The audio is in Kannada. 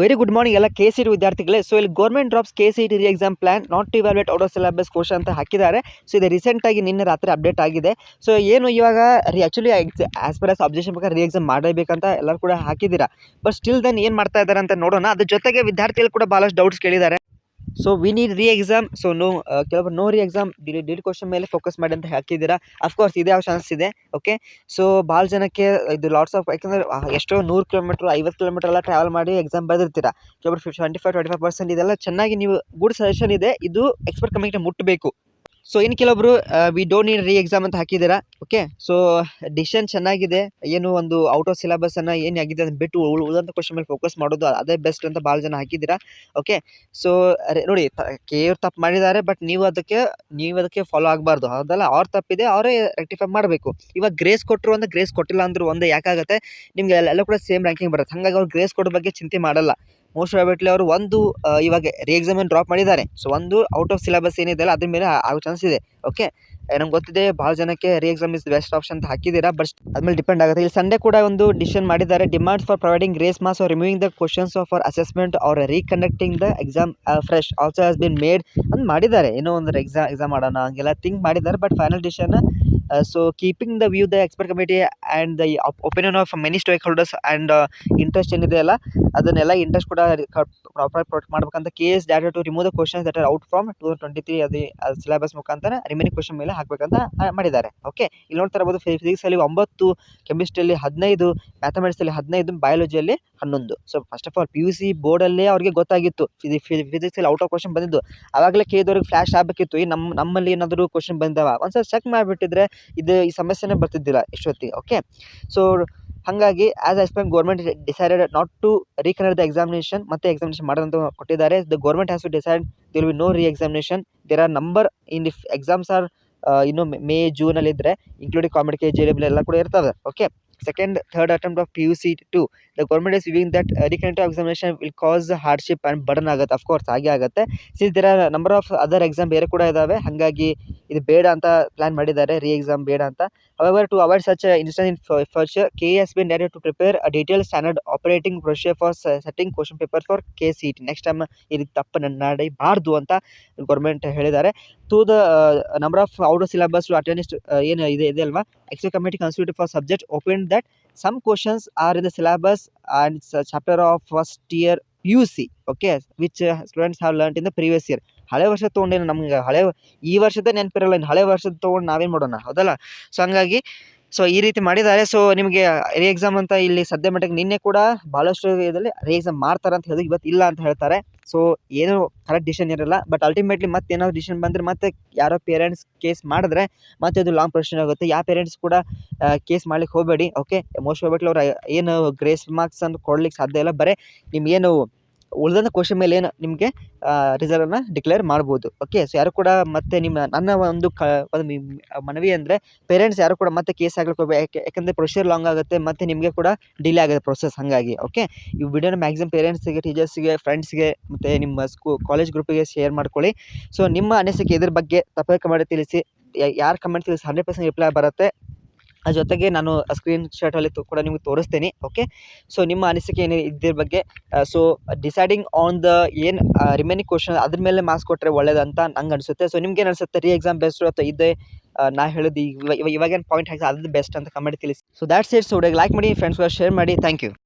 ವೆರಿ ಗುಡ್ ಮಾರ್ನಿಂಗ್ ಎಲ್ಲ ಕೆ ಸಿ ಟಿ ವಿದ್ಯಾರ್ಥಿಗಳೇ. ಸೊ ಇಲ್ಲಿ government drops K C T reexam plan not to evaluate out of syllabus question ಅಂತ ಹಾಕಿದ್ದಾರೆ. ಸೊ ಇದು ರೀಸೆಂಟಾಗಿ ನಿನ್ನೆ ರಾತ್ರಿ ಅಪ್ಡೇಟ್ ಆಗಿದೆ. ಸೊ ಏನು ಇವಾಗ actually as per as objection ಪ್ರಕಾರ ರಿ ಎಕ್ಸಾಮ್ ಮಾಡಲೇಬೇಕಂತ ಎಲ್ಲರೂ ಕೂಡ ಹಾಕಿದ್ದೀರಾ. ಬಟ್ ಸ್ಟಿಲ್ ದೆನ್ ಏನು ಮಾಡ್ತಾ ಇದ್ದಾರೆ ಅಂತ ನೋಡೋಣ. ಅದ್ರ ಜೊತೆಗೆ ವಿದ್ಯಾರ್ಥಿಗಳು ಕೂಡ ಭಾಳಷ್ಟು ಡೌಟ್ಸ್ ಕೇಳಿದ್ದಾರೆ. ಸೊ ವಿ ನೀಡ್ ರಿ ಎಕ್ಸಾಮ್. ಸೊ ಕೆಲವೊಬ್ರು ನೋ ರಿ ಎಕ್ಸಾಮ್ ಡಿಲೀಟ್ ಕ್ವಶನ್ ಮೇಲೆ ಫೋಕಸ್ ಮಾಡಿ ಅಂತ ಹಾಕಿದ್ದೀರಾ. ಅಫ್ಕೋರ್ಸ್ ಇದೇ ಚಾನ್ಸ್ ಇದೆ. ಓಕೆ, ಸೊ ಭಾಳ ಜನಕ್ಕೆ ಇದು ಲಾಟ್ಸ್ ಆಫ್, ಯಾಕಂದರೆ ಎಷ್ಟೋ 100 ಕಿಲೋಮೀಟ್ರ್ 50 ಕಿಲೋಮೀಟರ್ ಎಲ್ಲ ಟ್ರಾವೆಲ್ ಮಾಡಿ ಎಕ್ಸಾಮ್ ಬರೆದಿರ್ತೀರಾ. ಕೆಲವೊಬ್ರು 25% ಇದೆಲ್ಲ ಚೆನ್ನಾಗಿ ನೀವು ಗುಡ್ ಸಜೆಷನ್ ಇದೆ. ಇದು ಎಕ್ಸ್ಪರ್ಟ್ ಕಮಿಟಿ ಮುಟ್ಟಬೇಕು. ಸೊ ಇನ್ನು ಕೆಲವೊಬ್ರು ವಿ ಡೋಂಟ್ ನೀಡ್ ರಿ ಎಕ್ಸಾಮ್ ಅಂತ ಹಾಕಿದ್ದೀರಾ. ಓಕೆ, ಸೊ ಡಿಸಿಷನ್ ಚೆನ್ನಾಗಿದೆ. ಏನು ಒಂದು ಔಟ್ ಆಫ್ ಸಿಲೆಬಸನ್ನು ಏನು ಆಗಿದೆ ಅದನ್ನು ಬಿಟ್ಟು ಉಳಿದಂಥ ಕ್ವಶನ್ ಮೇಲೆ ಫೋಕಸ್ ಮಾಡೋದು ಅದೇ ಬೆಸ್ಟ್ ಅಂತ ಭಾಳ ಜನ ಹಾಕಿದ್ದೀರಾ. ಓಕೆ, ಸೊ ನೋಡಿ, ಕೇರ್ ತಪ್ಪು ಮಾಡಿದ್ದಾರೆ, ಬಟ್ ನೀವು ಅದಕ್ಕೆ ಫಾಲೋ ಆಗಬಾರ್ದು. ಅದಲ್ಲ, ಅವ್ರು ತಪ್ಪಿದೆ, ಅವರೇ ರೆಕ್ಟಿಫೈ ಮಾಡಬೇಕು. ಇವಾಗ ಗ್ರೇಸ್ ಕೊಟ್ಟರು ಅಂದ್ರೆ ಗ್ರೇಸ್ ಕೊಟ್ಟಿಲ್ಲ ಅಂದರೂ ಒಂದೇ ಯಾಕಾಗುತ್ತೆ, ನಿಮಗೆ ಎಲ್ಲ ಕೂಡ ಸೇಮ್ ರ್ಯಾಂಕಿಂಗ್ ಬರುತ್ತೆ. ಹಾಗಾಗಿ ಅವ್ರು ಗ್ರೇಸ್ ಕೊಡೋ ಬಗ್ಗೆ ಚಿಂತೆ ಮಾಡಲ್ಲ. ಮೋಸ್ಟ್ ಪ್ರಾಬಬ್ಲಿ ಅವರು ಇವಾಗ ರಿ ಎಕ್ಸಾಮನ್ನು ಡ್ರಾಪ್ ಮಾಡಿದ್ದಾರೆ. ಸೊ ಒಂದು ಔಟ್ ಆಫ್ ಸಿಲೆಬಸ್ ಏನಿದೆ ಅಲ್ಲ ಅದ್ರ ಮೇಲೆ ಆಗೋ ಚಾನ್ಸ್ ಇದೆ. ಓಕೆ, ನಮ್ಗೆ ಗೊತ್ತಿದೆ ಭಾಳ ಜನಕ್ಕೆ ರಿ ಎಕ್ಸಾಮ್ ಇಸ್ ಬೆಸ್ಟ್ ಆಪ್ಷನ್ ಅಂತ ಹಾಕಿದ್ದೀರಾ. ಬಟ್ ಅದ್ಮೇಲೆ ಡಿಪೆಂಡ್ ಆಗುತ್ತೆ. ಇಲ್ಲಿ ಸಂಡೇ ಕೂಡ ಒಂದು ಡಿಸಿಷನ್ ಮಾಡಿದ್ದಾರೆ. Demands for providing grace marks or removing the questions of for assessment or reconducting the exam fresh also has been made ಅಂತ ಮಾಡಿದ್ದಾರೆ. ಏನೋ ಒಂದು ಎಕ್ಸಾಮ್ ಮಾಡೋಣ ಹಂಗೆಲ್ಲ ಥಿಂಕ್ ಮಾಡಿದ್ದಾರೆ. But final decision so keeping the view the expert committee and the opinion of many stakeholders and interest ಏನಿದೆ ಅಲ್ಲ ಅದನ್ನೆಲ್ಲ ಇಂಟ್ರೆಸ್ಟ್ ಕೂಡ ಪ್ರಾಪರ್ ಪ್ರೊಟೆಕ್ಟ್ ಮಾಡ್ಬೇಕಂತ KS data to remove the questions that are out from 2023 ಅದು ಸಿಲೆಬಸ್ ಮುಖಾಂತರ ರಿಮೈನಿಂಗ್ ಕ್ವಶನ್ ಮೇಲೆ ಹಾಕಬೇಕಂತ ಮಾಡಿದ್ದಾರೆ. ಓಕೆ, ಇಲ್ಲಿ ನೋಡ್ತಾ ಇರ್ಬೋದು, ಫಿಸಿಕ್ಸಲ್ಲಿ 9, ಕೆಮಿಸ್ಟ್ರಿಯಲ್ಲಿ 15, ಮ್ಯಾಥಮೆಟಿಕ್ಸಲ್ಲಿ 15, ಬಯಾಲಜಿಯಲ್ಲಿ 11. So first of all PUC ಬೋರ್ಡಲ್ಲೇ ಅವ್ರಿಗೆ ಗೊತ್ತಾಗಿತ್ತು ಫಿಸಿಕ್ಸಲ್ಲಿ ಔಟ್ ಆಫ್ ಕ್ವಶನ್ ಬಂದಿದ್ದು. ಆವಾಗಲೇ Kದವ್ರಿಗೆ ಫ್ಲ್ಯಾಶ್ ಆಗಬೇಕಿತ್ತು, ಈ ನಮ್ಮಲ್ಲಿ ಏನಾದರೂ ಕ್ವಶನ್ ಬಂದವ ಒಂದ್ಸಲ ಚೆಕ್ ಮಾಡಿಬಿಟ್ಟಿದ್ರೆ ಈ ಸಮಸ್ಯೆನೇ ಬರ್ತಿದ್ದಿಲ್ಲ ಇಷ್ಟೊತ್ತಿಗೆ. ಓಕೆ, ಸೊ ಹಾಗಾಗಿ as explain government decided not to reconduct the examination. ಮತ್ತೆ ಎಕ್ಸಾಮಿನೇಷನ್ ಮಾಡೋದಂತ ಕೊಟ್ಟಿದ್ದಾರೆ. The government has to decide there will no reexamination. There are number in if exams are ಇನ್ನು ಮೇ ಜೂನಲ್ಲಿ ಇದ್ದರೆ ಇನ್ಕ್ಲೂಡಿಂಗ್ ಕಾಂಪಿಟೇಟಿವ್ JEE ಎಲ್ಲ ಕೂಡ ಇರ್ತವೆ. Okay, second third attempt of PUC 2 the government is viewing that reconduct examination will cause hardship and burden ಆಗುತ್ತೆ. ಅಫ್ಕೋರ್ಸ್ ಹಾಗೆ ಆಗುತ್ತೆ. Since there are number of other exam ಬೇರೆ ಕೂಡ ಇದ್ದಾವೆ. ಹಾಗಾಗಿ ಇದು ಬೇಡ ಅಂತ ಪ್ಲಾನ್ ಮಾಡಿದ್ದಾರೆ, ರಿ ಎಕ್ಸಾಮ್ ಬೇಡ ಅಂತ. However, to avoid such an instance in future, KA has been directed to prepare a detailed standard operating procedure for setting question paper for KCET. Next time ಈ ರೀತಿ ತಪ್ಪು ನಡೀಬಾರ್ದು ಅಂತ ಗೌರ್ಮೆಂಟ್ ಹೇಳಿದ್ದಾರೆ. To the number of out of syllabus to attend ಏನು ಇದೆ ಅಲ್ವಾ, expert committee constitute for subject open that some questions are in the syllabus and chapter of first year PUC. Okay, which students have learned in the previous year. ಹಳೆ ವರ್ಷದ ತೊಗೊಂಡೇನು ನಮ್ಗೆ ಈ ವರ್ಷದ ನೆನಪಿರಲ್ಲ, ಇನ್ನು ಹಳೆ ವರ್ಷದ ತೊಗೊಂಡು ನಾವೇನು ಮಾಡೋಣ, ಹೌದಲ್ಲ. ಸೊ ಹಂಗಾಗಿ ಈ ರೀತಿ ಮಾಡಿದ್ದಾರೆ. ಸೊ ನಿಮಗೆ ರಿ ಎಕ್ಸಾಮ್ ಅಂತ ಇಲ್ಲಿ ಸದ್ಯ ಮಟ್ಟಿಗೆ ನಿನ್ನೆ ಕೂಡ ಭಾಳಷ್ಟು ಇದರಲ್ಲಿ ರಿ ಎಕ್ಸಾಮ್ ಮಾಡ್ತಾರೆ ಅಂತ ಹೇಳಿದ್ರು, ಇವತ್ತು ಇಲ್ಲ ಅಂತ ಹೇಳ್ತಾರೆ. ಸೊ ಏನು ಕರೆಕ್ಟ್ ಡಿಸಿಷನ್ ಇರಲ್ಲ. ಬಟ್ ಅಲ್ಟಿಮೇಟ್ಲಿ ಮತ್ತೆ ಏನಾದ್ರು ಡಿಸಿಷನ್ ಬಂದರೆ ಮತ್ತೆ ಯಾರೋ ಪೇರೆಂಟ್ಸ್ ಕೇಸ್ ಮಾಡಿದ್ರೆ ಮತ್ತೆ ಅದು ಲಾಂಗ್ ಪ್ರೊಸೆಷನ್ ಆಗುತ್ತೆ. ಯಾವ ಪೇರೆಂಟ್ಸ್ ಕೂಡ ಕೇಸ್ ಮಾಡ್ಲಿಕ್ಕೆ ಹೋಗಬೇಡಿ. ಓಕೆ, ಮೋಸ್ಟ್ ಪ್ರಾಬಬ್ಲಿ ಅವ್ರು ಏನು ಗ್ರೇಸ್ ಮಾರ್ಕ್ಸ್ ಅಂತ ಕೊಡ್ಲಿಕ್ಕೆ ಸಾಧ್ಯ ಇಲ್ಲ. ಬರೀ ನಿಮ್ಗೇನು ಉಳಿದಂಥ ಕ್ವಶನ್ ಮೇಲೆ ಏನು ನಿಮಗೆ ರಿಸಲ್ಟನ್ನು ಡಿಕ್ಲೇರ್ ಮಾಡ್ಬೋದು. ಓಕೆ, ಸೊ ಯಾರು ಕೂಡ ಮತ್ತೆ ನನ್ನ ಒಂದು ಮನವಿ ಅಂದರೆ ಪೇರೆಂಟ್ಸ್ ಯಾರು ಕೂಡ ಮತ್ತೆ ಕೇಸ್ ಆಗ್ಲಿಕ್ಕೆ ಹೋಗ್ಬೇಕು. ಯಾಕಂದರೆ ಪ್ರೊಸೀಜರ್ ಲಾಂಗ್ ಆಗುತ್ತೆ, ಮತ್ತು ನಿಮಗೆ ಕೂಡ ಡಿಲೇ ಆಗುತ್ತೆ ಪ್ರೊಸೆಸ್. ಹಾಗಾಗಿ ಓಕೆ, ಈ ವಿಡಿಯೋನ ಮ್ಯಾಕ್ಸಿಮಮ್ ಪೇರೆಂಟ್ಸಿಗೆ, ಟೀಚರ್ಸ್ಗೆ, ಫ್ರೆಂಡ್ಸ್ಗೆ ಮತ್ತು ನಿಮ್ಮ ಕಾಲೇಜ್ ಗ್ರೂಪಿಗೆ ಶೇರ್ ಮಾಡ್ಕೊಳ್ಳಿ. ಸೊ ನಿಮ್ಮ ಅನಿಸಿಕೆ ಇದ್ರ ಬಗ್ಗೆ ತಪ್ಪದೆ ಕಮೆಂಟ್ ತಿಳಿಸಿ. ಯಾರು ಕಮೆಂಟ್ ತಿಳಿಸಿ 100% ರಿಪ್ಲೈ ಬರುತ್ತೆ. ಅದ್ರ ಜೊತೆಗೆ ನಾನು ಸ್ಕ್ರೀನ್ ಶಾಟಲ್ಲಿ ಕೂಡ ನಿಮಗೆ ತೋರಿಸ್ತೀನಿ. ಓಕೆ, ಸೊ ನಿಮ್ಮ ಅನಿಸಿಕೆ ಏನು ಇದ್ರ ಬಗ್ಗೆ. ಸೊ ಡಿಸೈಡಿಂಗ್ ಆನ್ ದ ಏನು ರಿಮೈನಿಂಗ್ ಕ್ವಶನ್ ಅದ್ರ ಮೇಲೆ ಮಾರ್ಕ್ಸ್ ಕೊಟ್ಟರೆ ಒಳ್ಳೇದಂತ ನಂಗೆ ಅನಿಸುತ್ತೆ. ಸೊ ನಿಮ್ಗೇನು ಅನಿಸುತ್ತೆ, ರಿ ಎಕ್ಸಾಮ್ ಬೆಸ್ಟು ಅಥವಾ ಇದೇ ನಾ ಹೇಳಿದ್ದು ಇವಾಗೇನು ಪಾಯಿಂಟ್ ಹಾಕಿ ಅದು ಬೆಸ್ಟ್ ಅಂತ ಕಮೆಂಟ್ ತಿಳಿಸಿ. So that's it. So like ಮಾಡಿ, ಫ್ರೆಂಡ್ಸ್ಗಳು ಶೇರ್ ಮಾಡಿ. Thank you.